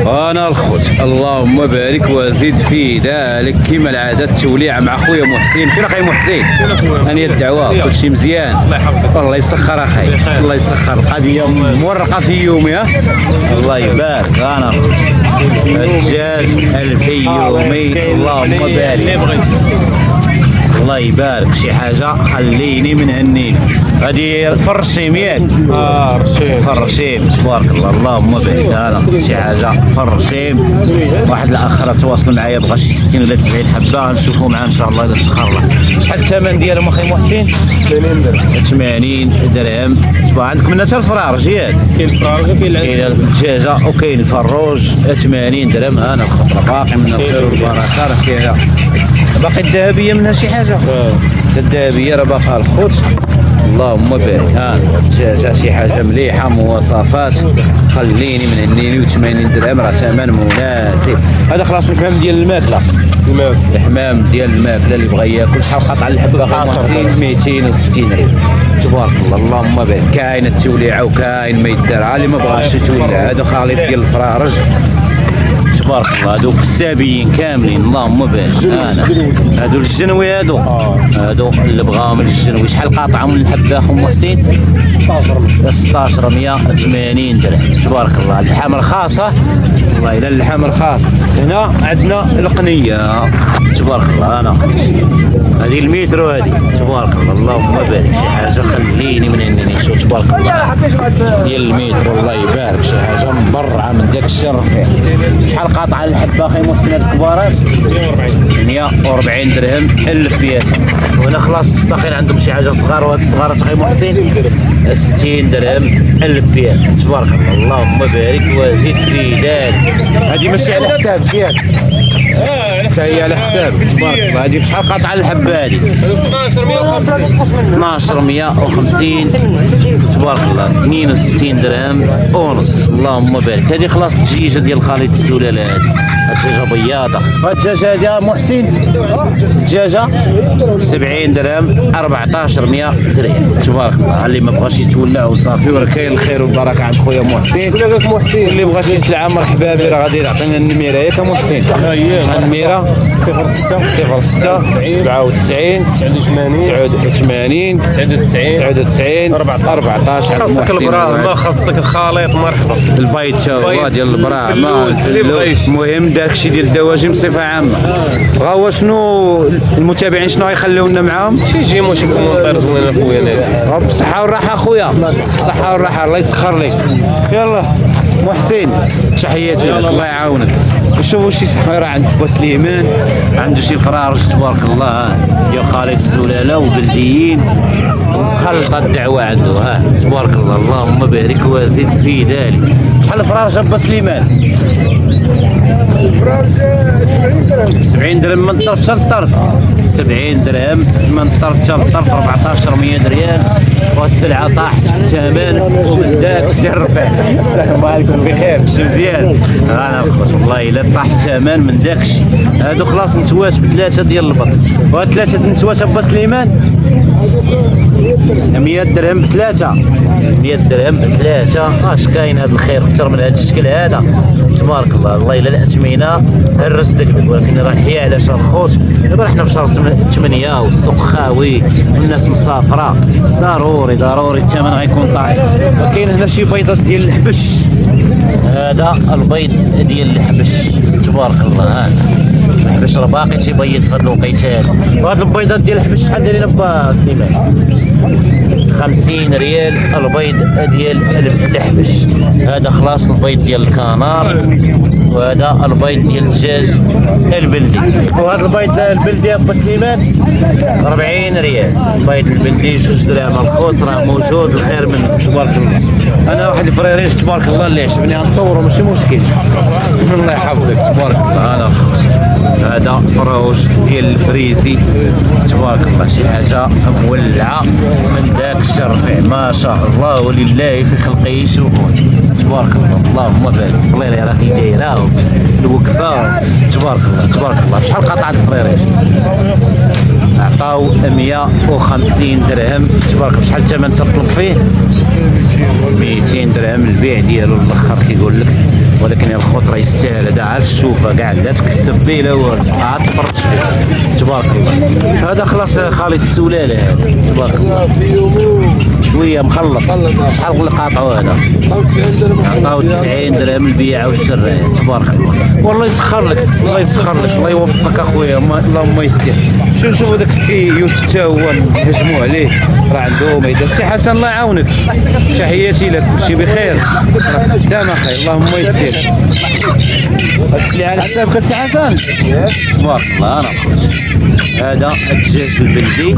انا الخوت اللهم بارك وزيد في ذلك كما العاده التوليعه مع خويا محسن. فين اخي محسن؟ هاني الدعوه كلشي مزيان الله يحفظك. الله يسخر اخي الله يسخر القضيه مورقه في يومها الله يبارك. انا الدجاج الفيومي اللهم بارك الله يبارك شي حاجه خليني من هنيني. هذه فرشيم ياك؟ رشيم فرشيم تبارك الله اللهم بارك. انا شي حاجه فرشيم. واحد الاخر تواصل معايا بغى شي 60 ولا 70 حبه غنشوفوا معاه ان شاء الله اذا سخر الله. شحال الثمن ديالهم اخي محسن؟ 80 درهم. تبارك عندكم من حتى الفرارج ياك؟ كاين الفراج وكاين الدجاجه وكاين الفروج 80 درهم. انا الخضره باقي من الخير والبركه راه فيها. باقي الذهبيه منها شي حاجه؟ حتى الذهبيه راه باقا الخوت اللهم بارك. ها الدجاجه شي حاجه مليحه مواصفات خليني من هنيني. و80 درهم راه ثمن مناسب. هذا خلاص الحمام ديال الماكله الحمام ديال الماكله اللي بغى ياكل. شحال قطع الحبه 260 ريال تبارك الله اللهم بارك. كاين التوليعه وكاين ما يدار اللي ما بغاش يتولع. هذا خليط ديال الفرارج تبارك الله. هذوك السابيين كاملين اللهم بارك. هذو الجنوي هذو اللي بغاهم الجنوي. شحال قاطعه من الحبه اخو محسن؟ 1680 درهم تبارك الله. اللحم الخاصه والله الا اللحم الخاص. هنا عندنا القنيه تبارك الله. انا هذه المترو هذه تبارك الله اللهم بارك. شي حاجه خليني من هني نشوف تبارك الله ديال المترو الله يبارك. شي حاجه مبرعه من داك الشرف. شحال قاطعه الحبه اخي محسن هاد الكبارات؟ 140 درهم 1000 بياسه. وهنا خلاص باقيين عندهم شي حاجه صغار. وهاد الصغارات اخي محسن 60 درهم 1000 بياسه تبارك الله اللهم بارك وزيد في ذلك. هذه ماشي على حساب ديالك حتى هي على حساب تبارك الله. هذه بشحال قاطعه الحبه هذه؟ 1250 تبارك الله. 62 درهم ونص اللهم بارك. هذه خلاص الدجيجه ديال خليط السلاله هذه. الدجاجه بياضه. الدجاجه هذه محسن الدجاجه 70 درهم 1400 درهم تبارك الله. اللي ما بغاش يتولع وصافي وراه كاين الخير والبركه عند خويا محسن. اللي بغى شي سلعه مرحبا به راه غادي يعطينا النميره ياك محسن؟ النميره 06 97 89 99 14. خاصك البراهمه خاصك الخليط مرحبا. البيض تا هو ديال البراهمه. المهم داكشي ديال الدواجن بصفه عامه. بغاو شنو المتابعين شنو غيخليو لنا معاهم؟ شي موشي كومونتير زوينه خويا. بالصحه والراحه خويا بالصحه والراحه الله يسخر لك. يلا محسن تحياتي لك الله يعاونك. شوفوا شي صحيره عند بو سليمان عنده شي فرارج تبارك الله ديال خالد الزلاله وبلديين خلط الدعوه عنده. تبارك الله اللهم بارك وزيد في ذلك. شحال الفرارج ابو سليمان؟ 70 درهم من طرف حتى للطرف. 70 درهم من طرف حتى للطرف 1400 ريال. والسلعه طاحت في الثمن ومن داك الربح. السلام عليكم بخير شي مزيان. انا الخوت والله الا طاح الثمن من داك الشيء. هادو خلاص نتوات بثلاثه ديال البط. وهاد ثلاثه نتوات ابو سليمان 100 درهم بثلاثه. 100 درهم بثلاثه. اش كاين هاد الخير اكثر من هاد الشكل هذا تبارك الله. الله الا الاثمنه هرس دك ولكن راه هي على شهر الخوت. دابا حنا في شهر 8 والسوق خاوي والناس مسافره. ضروري الثمن غيكون طايح. وكاين هنا شي بيضات ديال الحبش. هذا البيض ديال الحبش تبارك الله. الحبش راه باقي تيبيض في هاد الوقيته هادي. وهاد البيضات ديال الحبش شحال دايرين با سليمان؟ 50 ريال البيض ديال الحبش. هذا خلاص البيض ديال الكنار. وهذا البيض ديال الدجاج البلدي. وهذا البيض البلدي ابو سليمان 40 ريال. البيض البلدي 2 دراهم الخوت راه موجود الخير منه تبارك الله. انا واحد الفريريج تبارك الله اللي عجبني غنصورو ماشي مشكل. الله يحفظك تبارك الله. انا هذا فروج ديال الفريزي تبارك الله. شي حاجه مولعه من داك الشرفع ما شاء الله ولله في خلقه يشوفون تبارك الله اللهم بارك. والله الا راكي دايره الوقفه تبارك الله. شحال قطعه الفريريج؟ عطاو 150 درهم تبارك. شحال الثمن تطلب فيه؟ 200 درهم البيع ديالو الاخر كيقول لك. ولكن الخضره يستاهل هذا، عاد الشوفه كاع لا تكسب به لا والو، عاد تفرج فيه تبارك الله. هذا خلاص خالد السلاله هذا تبارك الله، شويه مخلط. شحال قاطعوا هذا؟ عطاو 90 درهم البيع والشراء تبارك الله. والله يسخر لك، الله يسخر لك، الله يوفقك اخويا، اللهم يسر. شوف هذاك السي يوسف حتى هو نهجموا عليه، راه عنده ما يدير. سي حسن الله يعاونك، تحياتي لك، كلشي بخير، دام خير، اللهم يسر. اللي على حسابك سي حسن تبارك الله. انا هذا الدجاج البلدي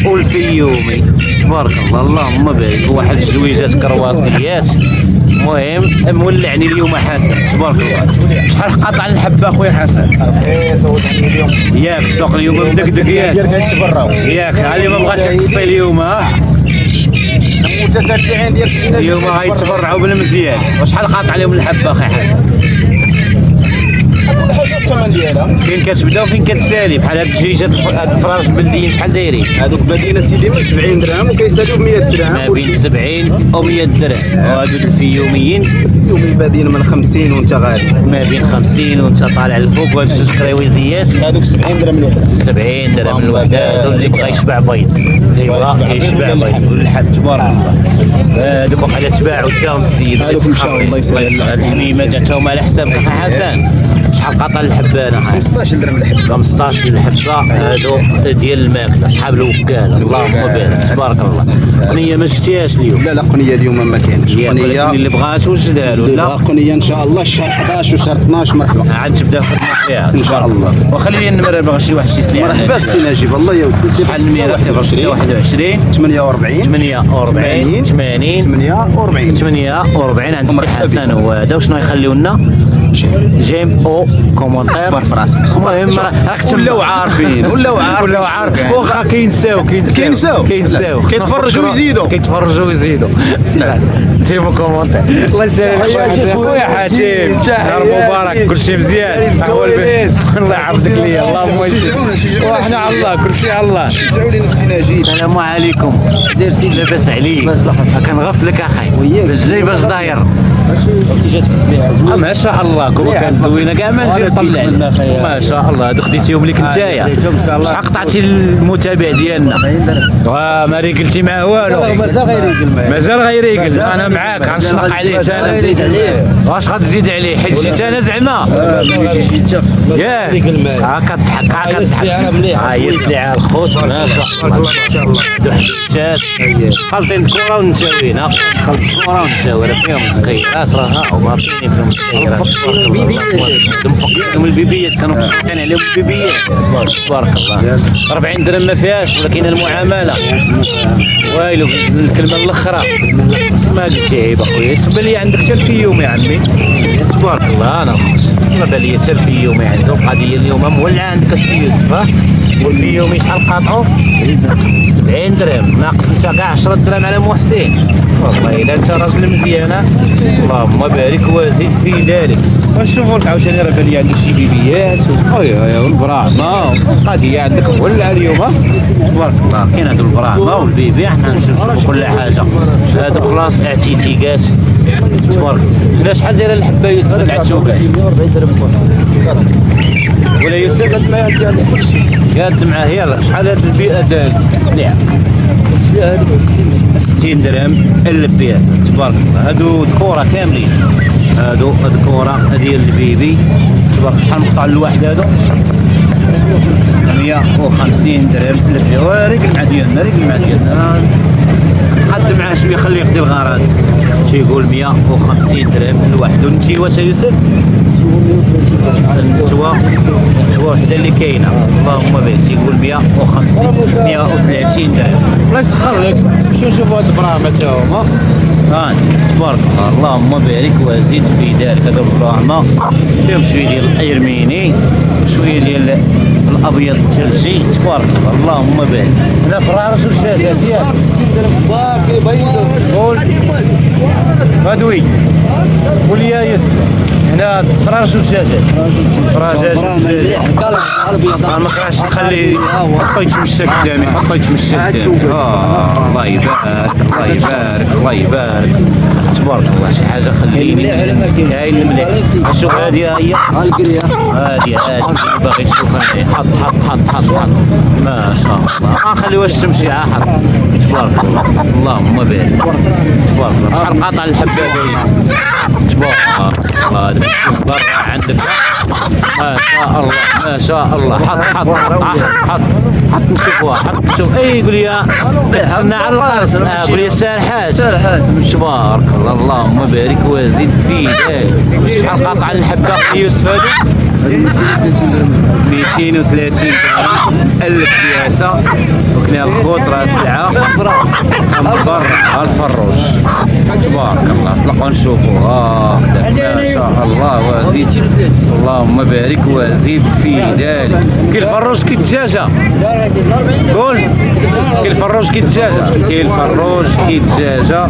والفيومي تبارك الله، اللهم بارك. واحد الزويجات كرواسيات، المهم مولعني اليوم حسن تبارك الله. شحال قاطع الحبه اخويا حسن؟ اليوم ياك السوق اليوم مدقدق ياك اللي ما بغاش يقصي اليوم المتتبعين ديال اليوم غيتبرعوا بالمزيان. وشحال قاطع عليهم الحبه اخي حسن؟ الثمن ديالها فين كتبدا وفين كتسالي؟ بحال هاد الدجيجات هاد الفراش البلديين شحال دايرين؟ هذوك بادين سيدي من 70 درهم وكيساليو ب 100 درهم. ما بين 70 و 100 درهم. وهادو الفيوميين اليومي بادين من 50 وانت غادي. ما بين 50 وانت طالع لفوق. وهاد الجوج كريويزيات هذوك 70 درهم الوحده. 70 درهم الوحده. هادو اللي بغا يشبع بيض، اللي بغا يشبع بيض والحد تبارك الله. هادوك وقيلا تباعوا تاهم السيد. هادوك مشاو الله يسهل. الحميمه تاهم على حسابك اخي حسن. شحال قاطع الحبانه؟ 15 درهم الحبه. 15 الحبه. هادو ديال الماكله اصحاب الوكاله، اللهم بارك تبارك الله. قنيه ما شفتيهاش اليوم؟ لا قنيه اليوم ما كاينش. قنيه اللي بغات وجدها له. لا قنيه ان شاء الله الشهر 11 وشهر 12 مرحبا. عاد تبدا الخدمه فيها ان شاء الله. وخلي النمره باغي شي واحد يسلي. مرحبا السي نجيب، الله يوديك. شحال النمره؟ 021 48 48 80 48 48 عند السي حسن. هو هذا وشنو يخليو لنا؟ جيم او كومونتير بار في راسك. المهم راك ولاو عارفين ولاو عارفين واخا كينساو كيتفرجوا ويزيدوا جيم او كومونتير. الله يسلمك خويا حاتم، نهار مبارك، كلشي مزيان. الله يعرضك ليا، اللهم يسر. وحنا على الله، كلشي على الله. شجعوا لنا السي نجيب. السلام عليكم. داير سي لاباس عليك؟ كنغفلك اخي. باش جاي باش داير؟ جاتك السلعه زوينه ما شاء الله، كون كانت زوينه كاع ما نجي نطلع عليك. ما شاء الله هادو خديتيهم ليك نتايا. شحال قطعتي المتابع ديالنا؟ ما ريقلتي معاه والو. مازال غيريقل. انا معاك غنشنق عليه انا. زيد عليه. واش غتزيد عليه؟ حيت جيت انا زعما ياك هاكا تضحك هاكا تضحك. ها هي السلعه الخوت ما شاء الله. دو حديثات خالطين الكره ونتاوين. خلط الكره ونتاوي راه فيهم التغييرات، راه ومعطيني فيهم التغييرات. مفقين البيبيات كانوا مفقين عليهم البيبيات تبارك الله. 40 درهم ما فيهاش، ولكن المعامله ويلو. الكلمه الاخرى ما قلتي عيب اخويا. سبب لي عندك حتى الفيوم يا عمي تبارك الله. انا ما بان لي حتى الفيومي عنده القضيه اليوم مولعه عندك السي يوسف. والفيومي شحال قاطعو؟ 70 درهم. ناقص انت كاع 10 درهم على محسن. والله الا انت راجل مزيان، اللهم بارك وزد في ذلك. ونشوفوا لك عاوتاني راه بان لي عندك شي بيبيات والبراعمه. القضيه عندك مولعه اليوم تبارك الله. كاين هادو البراعمه والبيبي، حنا نشوفوا كل حاجه. هادو خلاص اعتيتيكات تبارك. لا شحال دايره الحبه يوسف العتوبه؟ 140 درهم ولا يوسف قاد معاه. يلا شحال هاد البيئه ديال السلعه؟ 60 درهم البيئه تبارك الله. هادو ذكوره كاملين، هادو ذكوره ديال البيبي تبارك. شحال مقطع الواحد هادو؟ 150 درهم البيئه. ريقل مع ديالنا قد معاه شويه، خليه يقضي الغرض. تيقول 150 درهم الواحد. والنتيوه تا يوسف؟ النتوى وحده اللي كاينه اللهم بارك. تيقول 150 130 درهم. الله يسخر لك. شوفوا هاد البراهمه تا هما تبارك الله، اللهم بارك وزيد في ذلك. هادو البراهمه فيهم شويه ديال الايرميني، شويه ديال الابيض الثلجي تبارك الله، اللهم بارك. هنا فراش والشاشات ياك 60 درهم باقي بيض. قول غدوي قول يا يوسف. هنا فراش والدجاجات. فراجات ما كرهتش نخلي. حطو يتمشى قدامي، حطو يتمشى قدامي. الله يبارك الله يبارك الله يبارك تبارك الله شي حاجه خليني هاي المليح. شوف هذه هي القريه هذه باغي تشوفها. حط حط حط حط حط ما شاء الله. ما نخليوهاش تمشي حط. تبارك الله اللهم بارك. تبارك الله شحال قاطع الحبه باين. تبارك الله هذا برا عندك ما شاء الله ما شاء الله. حط حط حط حط نشوفوها. حط نشوف اي يقول لي استنى على القرص. قول لي سارحات تبارك الله اللهم بارك وزيد في ذلك. شحال قاطع الحبه يوسف هذا؟ 230 درهم 1000 بياسه. وكنا الخضره سلعه مبرع الفروج. تبارك الله طلقوا نشوفوا ما شاء الله وزيد اللهم بارك وزيد في ذلك. كي الفروج كي الدجاجه قول كي الفروج كي الدجاجه. كي الفروج كي الدجاجه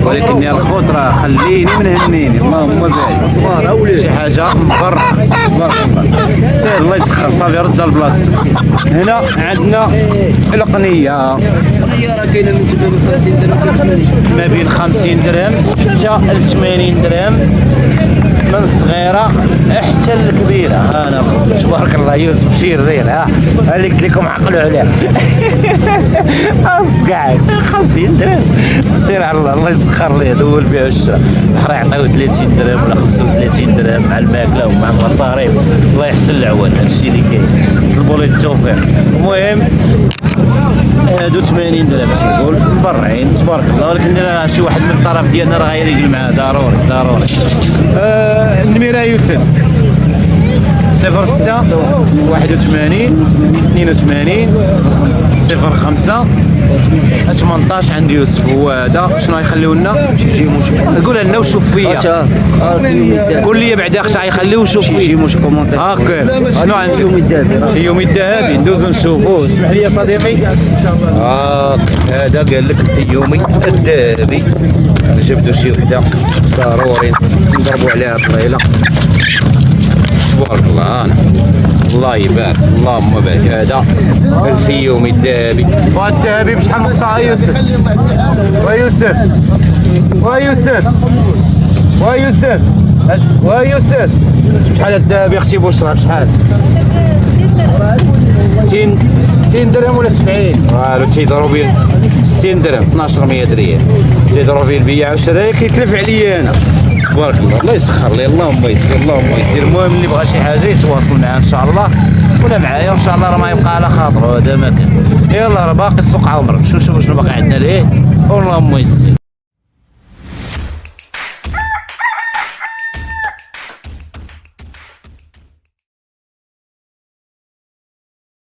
ولكن الخضره خليني من هنيني اللهم بارك. شي حاجه مبرعه تبارك الله. سير الله يسخر صافي رد البلاصتك. هنا عندنا القنيه راه كاينه من تما من 50 درهم حتى 80. ما بين 50 درهم حتى ل 80 درهم من الصغيره حتى الكبيره. انا تبارك الله يوسف شي الريل اللي قلت لكم عقلوا عليه. قاعد 50 درهم سير على الله يسخر ليه دول بها الشرا. راه يعطيو 30 درهم ولا 35 درهم مع الماكله ومع المصاريف. الله يحسن العوان هادشي اللي كاين. طلبوا لي التوفيق. المهم هادو 80 درهم تيقول مبرعين تبارك الله. ولكن شي واحد من الطرف ديالنا راه غير يقول معاه ضروري ضروري. النميره يوسف 06 81 82 05 18 عند يوسف. هو هذا شنو غيخليو لنا؟ قول لنا وشوف فيا. قول لي بعدا اش غيخليو وشوف فيا. هاكا شنو عندك؟ في يوم الذهبي ندوزو نشوفوه. اسمح لي يا صديقي. هذا قال لك في يوم الذهبي. جبدوا شي وحده ضروري نضربوا عليها طريله. تبارك الله انا الله يبارك اللهم بارك. هذا في يوم الذهبي. والذهبي بشحال مقطع يوسف؟ ويوسف ويوسف ويوسف ويوسف شحال الذهبي اختي بشرى بشحال؟ 60 درهم ولا 70؟ والو تيضربوا بيه 60 درهم 1200 ريال. تيضربوا بيه البيع والشراء كيتلف عليا انا. تبارك الله الله يسخر لي اللهم يسر اللهم يسر. المهم اللي بغى شي حاجه يتواصل معاه ان شاء الله ولا معايا ان شاء الله. راه ما يبقى على خاطره هذا ما كان. يلا راه باقي السوق عمر. شوف شنو باقي عندنا ليه. اللهم يسر.